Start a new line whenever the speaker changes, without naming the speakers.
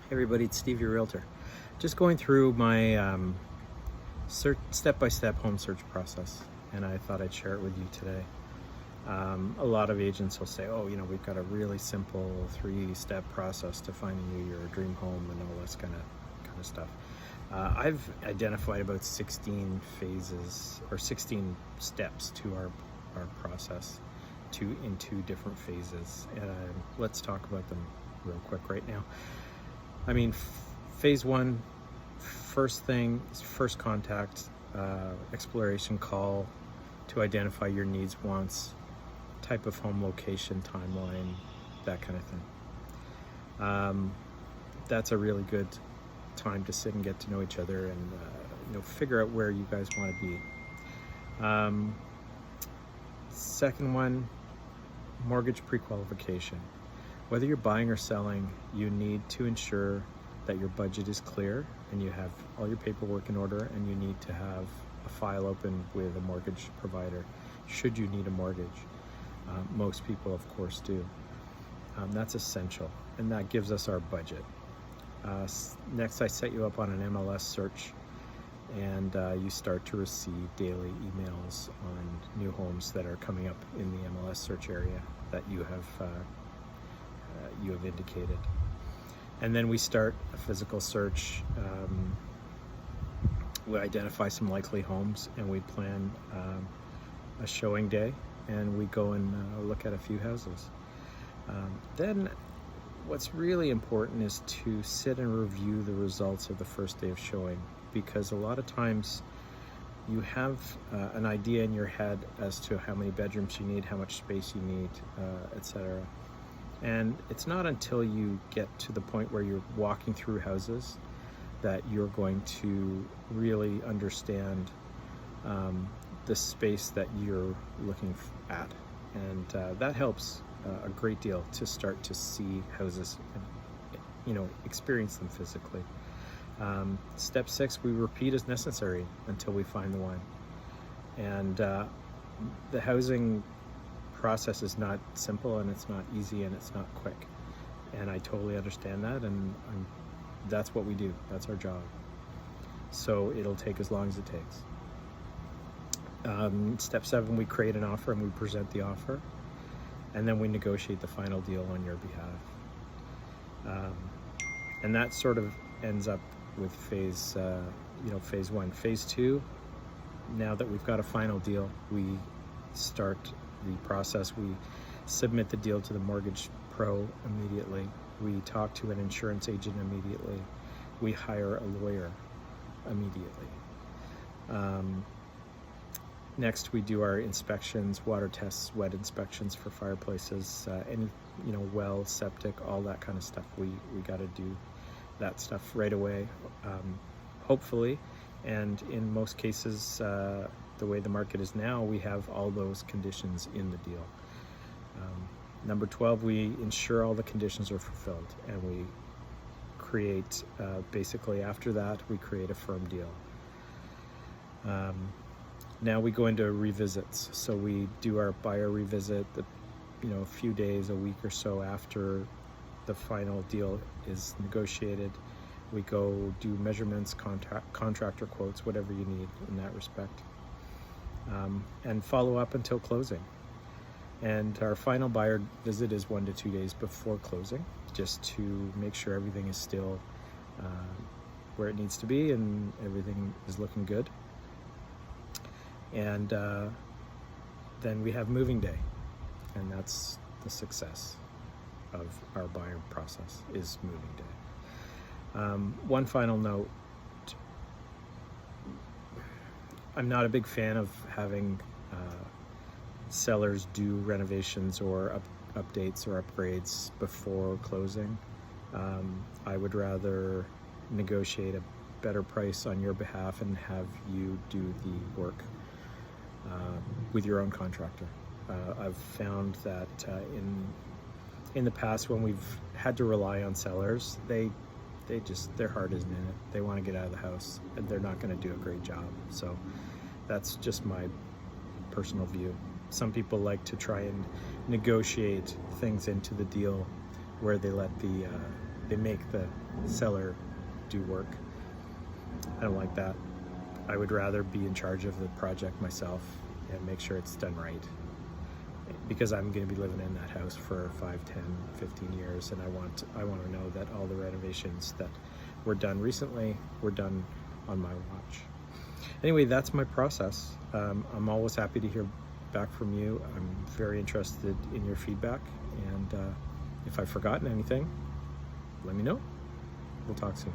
Hey everybody, it's Steve, your realtor. Just going through my step-by-step home search process, and I thought I'd share it with you today. A lot of agents will say, oh, we've got a really simple 3-step process to finding you your dream home and all this kind of stuff. I've identified about 16 phases or 16 steps to our process, in 2 different phases. Let's talk about them real quick right now. Phase 1, first contact, exploration call to identify your needs, wants, type of home, location, timeline, that kind of thing. That's a really good time to sit and get to know each other and figure out where you guys want to be. Second one, mortgage pre-qualification. Whether you're buying or selling, you need to ensure that your budget is clear and you have all your paperwork in order, and you need to have a file open with a mortgage provider should you need a mortgage. Most people, of course, do. That's essential, and that gives us our budget. Next, I set you up on an MLS search, and you start to receive daily emails on new homes that are coming up in the MLS search area that you have indicated. And then we start a physical search. We identify some likely homes, and we plan a showing day, and we go and look at a few houses. Then what's really important is to sit and review the results of the first day of showing, because a lot of times you have an idea in your head as to how many bedrooms you need, how much space you need, etc. And it's not until you get to the point where you're walking through houses that you're going to really understand the space that you're looking at. And that helps a great deal to start to see houses and experience them physically. Step 6, we repeat as necessary until we find the one. And the housing process is not simple, and it's not easy, and it's not quick, and I totally understand that, and that's what we do. That's our job. So it'll take as long as it takes. Step 7, we create an offer and we present the offer, and then we negotiate the final deal on your behalf. And that sort of ends up with phase 1. Phase 2, now that we've got a final deal, we start the process. We submit the deal to the mortgage pro immediately. We talk to an insurance agent immediately. We hire a lawyer immediately. Next, we do our inspections, water tests, wet inspections for fireplaces, any well, septic, all that kind of stuff. We got to do that stuff right away, hopefully. And in most cases, the way the market is now, we have all those conditions in the deal. Number 12, we ensure all the conditions are fulfilled, and we create, basically after that, we create a firm deal. Now we go into revisits. So we do our buyer revisit a few days, a week or so after the final deal is negotiated. We go do measurements, contractor quotes, whatever you need in that respect. And follow up until closing. And our final buyer visit is 1 to 2 days before closing, just to make sure everything is still where it needs to be and everything is looking good. And then we have moving day, and that's the success of our buyer process, is moving day. One final note, I'm not a big fan of having sellers do renovations or updates or upgrades before closing. I would rather negotiate a better price on your behalf and have you do the work with your own contractor. I've found that in the past, when we've had to rely on sellers, their heart isn't in it. They want to get out of the house, and they're not going to do a great job. So that's just my personal view. Some people like to try and negotiate things into the deal where they let the they make the seller do work. I don't like that. I would rather be in charge of the project myself and make sure it's done right, because I'm going to be living in that house for 5, 10, 15 years, and I want to know that all the renovations that were done recently were done on my watch. Anyway, that's my process. I'm always happy to hear back from you. I'm very interested in your feedback, and if I've forgotten anything, let me know. We'll talk soon.